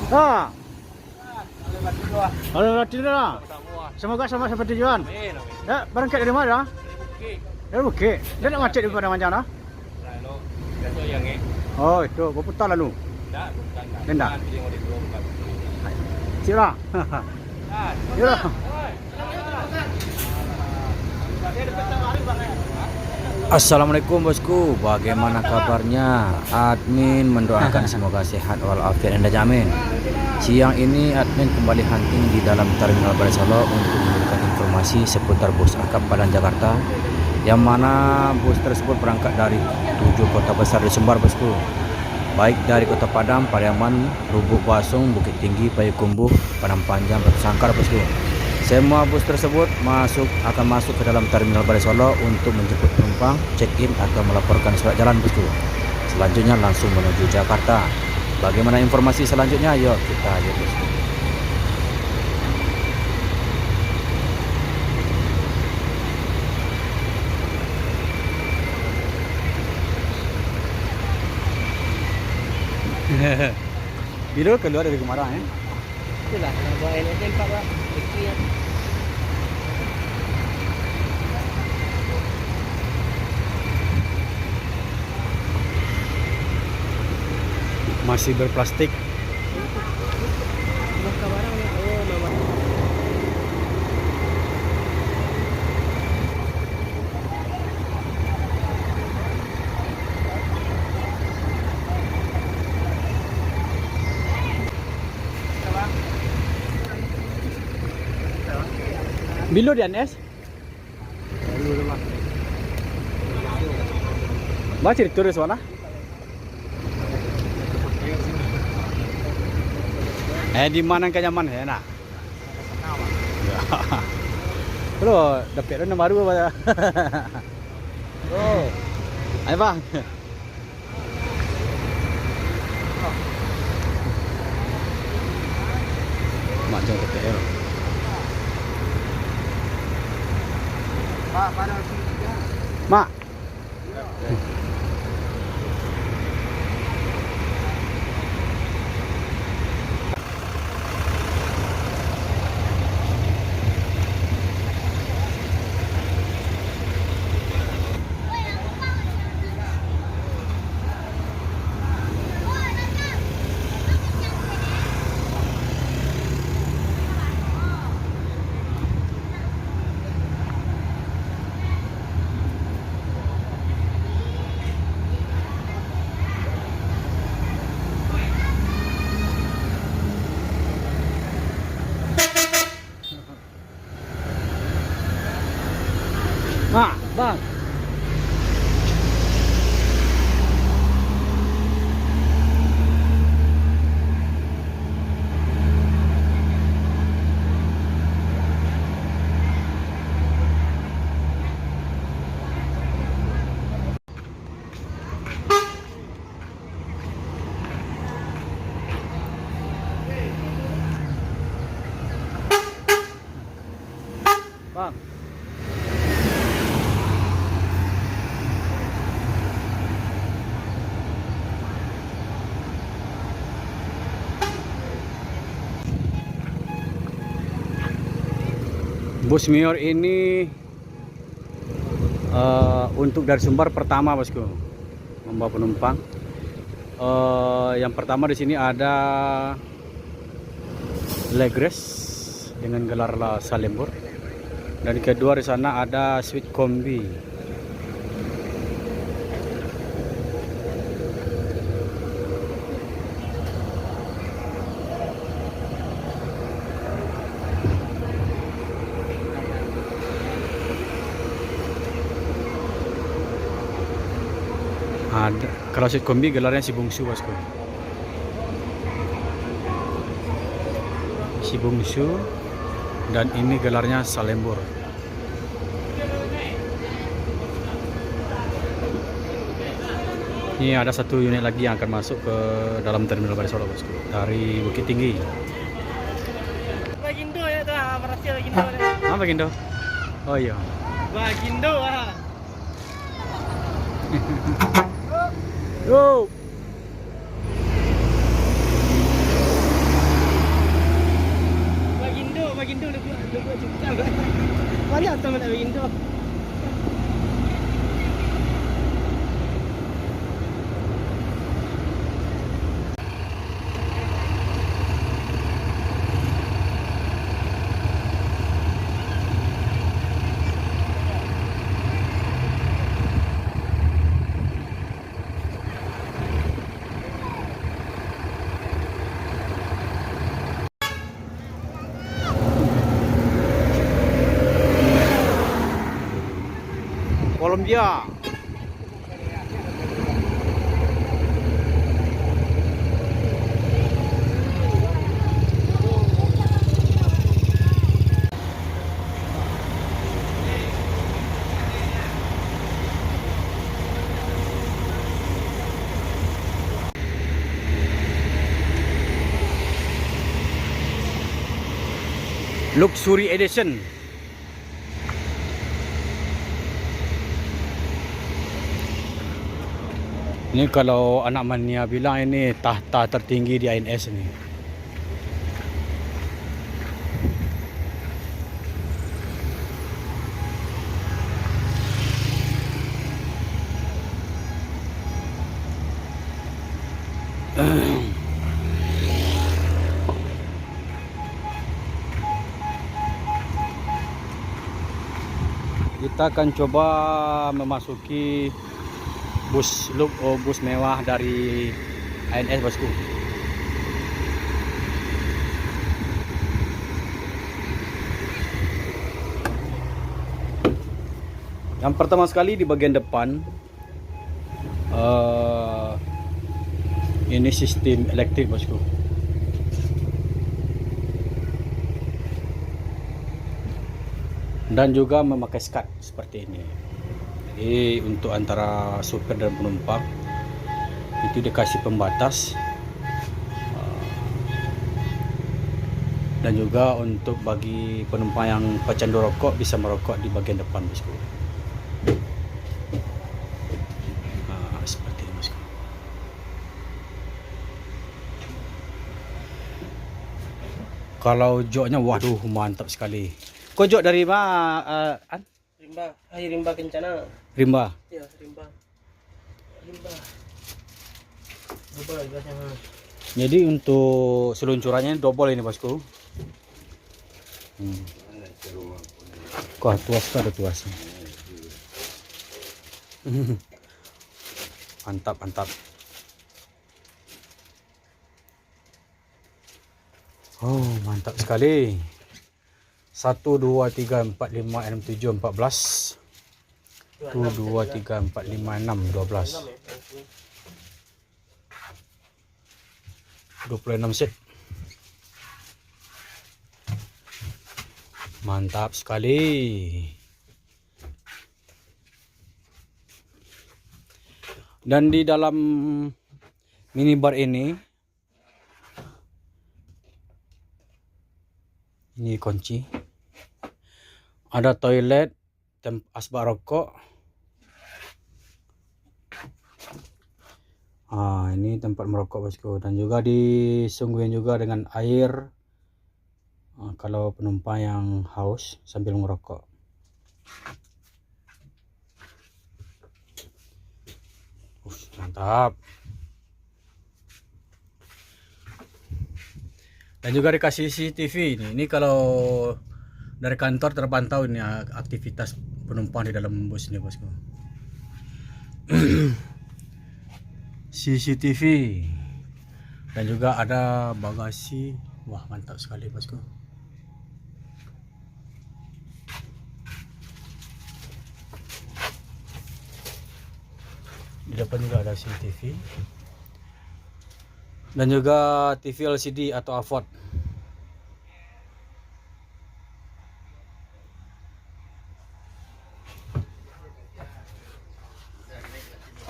Ah, halo Tina. Semoga sama seperti tujuan. Ya, berangkat dari mana? Dari Bukit. Dia nak macet di mana mana? Oh, itu berputar lalu. Tidak. Sila. Sila. Assalamualaikum bosku, bagaimana kabarnya? Admin mendoakan semoga sehat walafiat dan jamin. Siang ini admin kembali hunting di dalam Terminal Balai Solo untuk memberikan informasi seputar bus akap Padang Jakarta, yang mana bus tersebut berangkat dari 7 kota besar di Sumbar bosku, baik dari Kota Padang, Pariaman, Lubuk Pasung, Bukit Tinggi, Payakumbuh, Padang Panjang, Batu Sangkar bosku. Semua bus tersebut akan masuk ke dalam Terminal Balai Solo untuk menjemput penumpang, check-in atau melaporkan surat jalan bosku. Selanjutnya langsung menuju Jakarta. Bagaimana informasi selanjutnya? Yuk kita lihat bosku. Video keluar dari kemana ya? Itulah kalau buat LSM Pak Pak. Masih berplastik. Bilo di NS? Baca di turis mana? Di mana ke nyaman ya nak? Lo dapat nama baru apa? Oh, ayo bang. Mak jangan dapat ya. Pak, pada sini. Mak. Mak, bang. Bang. Bus Mior ini untuk dari Sumbar pertama bosku, membawa penumpang. Yang pertama di sini ada Legres dengan gelar Salembur, dan kedua di sana ada Sweet Kombi. Kalau seat kombi gelarnya si bungsu bosku. Si bungsu, dan ini gelarnya Salembur. Ini ada satu unit lagi yang akan masuk ke dalam terminal Balai Solo bosku, dari Bukit Tinggi. Bagindo ya tuh, berhasil Bagindo. Apa Gindo? Oh iya. Bagindo ah. Yo. Bagindo udah cukup. Banyak teman Bagindo. Colombia. Luxury Edition. Ini kalau anak mania bilang ini tahta tertinggi di INS ini. Kita akan coba memasuki bus bus mewah dari INS bosku. Yang pertama sekali di bagian depan ini sistem elektrik bosku. Dan juga memakai skat seperti ini. Jadi untuk antara supir dan penumpang itu dikasih pembatas, dan juga untuk bagi penumpang yang pecandu rokok bisa merokok di bagian depan bosku. Seperti ini bosku. Kalau joknya waduh mantap sekali. Kok jok dari mana? Rimba Kencana. Rimba. Ya, Rimba. Double gasnya. Jadi untuk seluncurannya ini double ini bosku. Kok tuas ada tuasnya. Mantap, mantap. Oh, mantap sekali. 1 2 3 4 5 6 7 14. 1 2 3 4 5 6 12. 26 set. Mantap sekali. Dan di dalam minibar ini kunci. Ada toilet, asbak rokok. Ini tempat merokok bosku, dan juga disungguhin juga dengan air kalau penumpang yang haus sambil merokok. Mantap. Dan juga dikasih CCTV ini kalau dari kantor terpantau ini aktivitas penumpang di dalam bus ini bosku. CCTV, dan juga ada bagasi. Wah, mantap sekali bosku. Di depan juga ada CCTV dan juga TV LCD atau AVOD.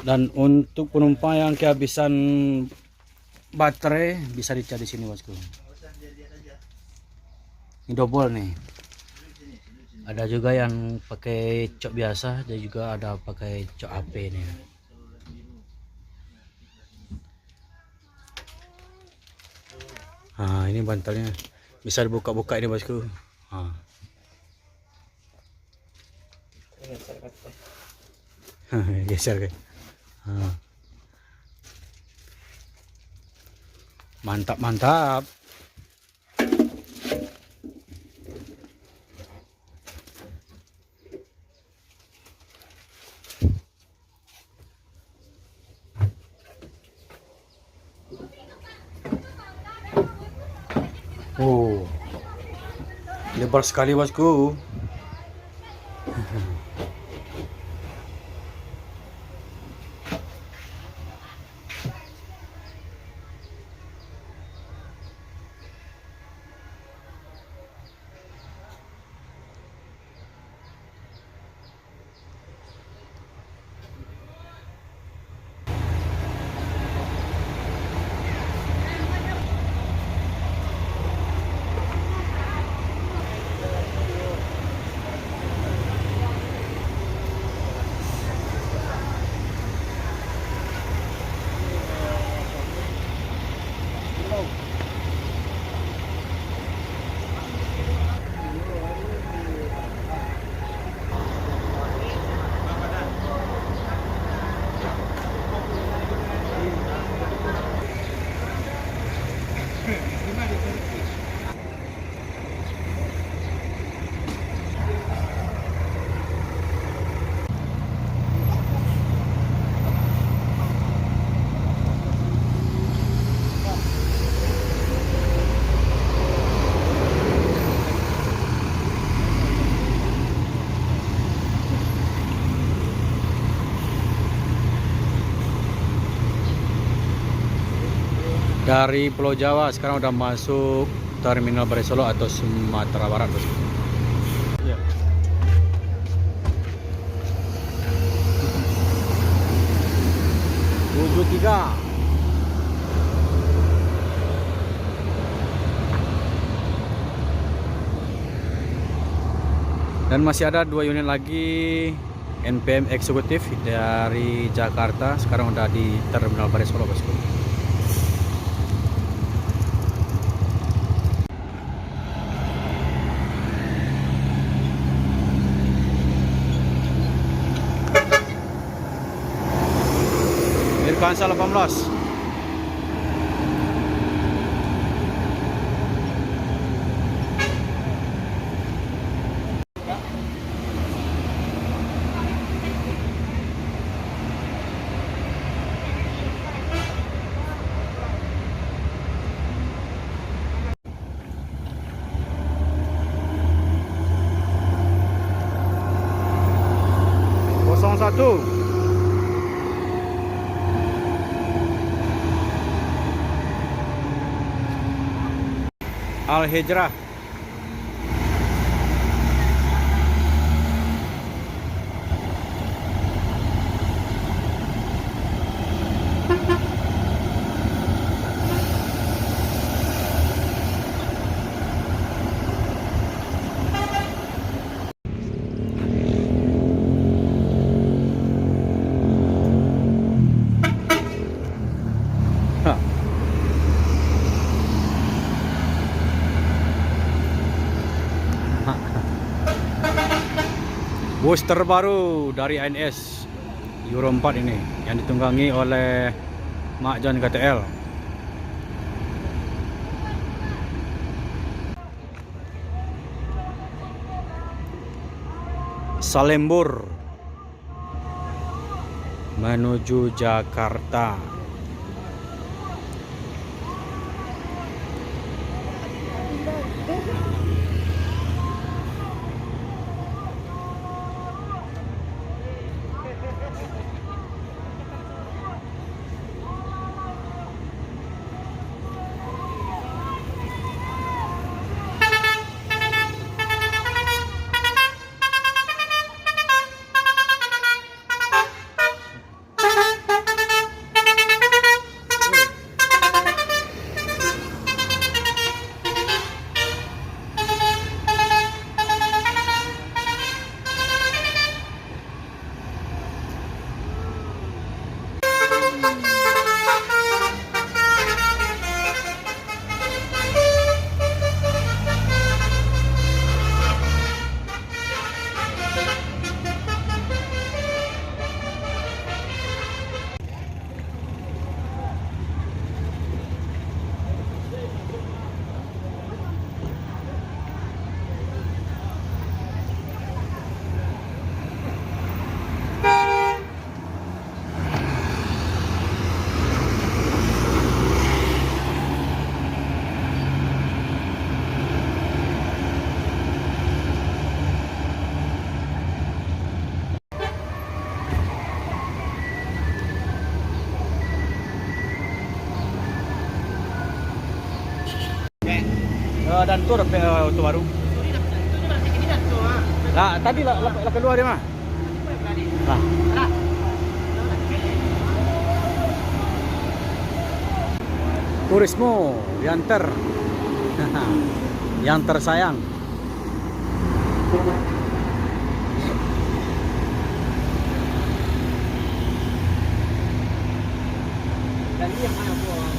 Dan untuk penumpang yang kehabisan baterai bisa dicas di sini bosku. Ini double nih. Ada juga yang pakai cok biasa dan juga ada pakai cok AP nih. Nah, ini bantalnya bisa dibuka-buka ini bosku. Nah. Geser guys. Nah. Mantap mantap. Oh, lebar sekali bosku. Dari Pulau Jawa sekarang udah masuk Terminal Barai Solo atau Sumatera Barat bosku. Ya. Tujuh tiga. Dan masih ada 2 unit lagi NPM eksekutif dari Jakarta, sekarang udah di Terminal Barai Solo bosku. Irkansa 18. Satu. Al-Hijrah. Bus terbaru dari ANS Euro 4 ini yang ditunggangi oleh Mak Jan KTL. Salembur menuju Jakarta. Dan tuh ada auto baru. Lah tadi lah keluar dia mah. Lah. Turismo yang tersayang. Dan ini yang mana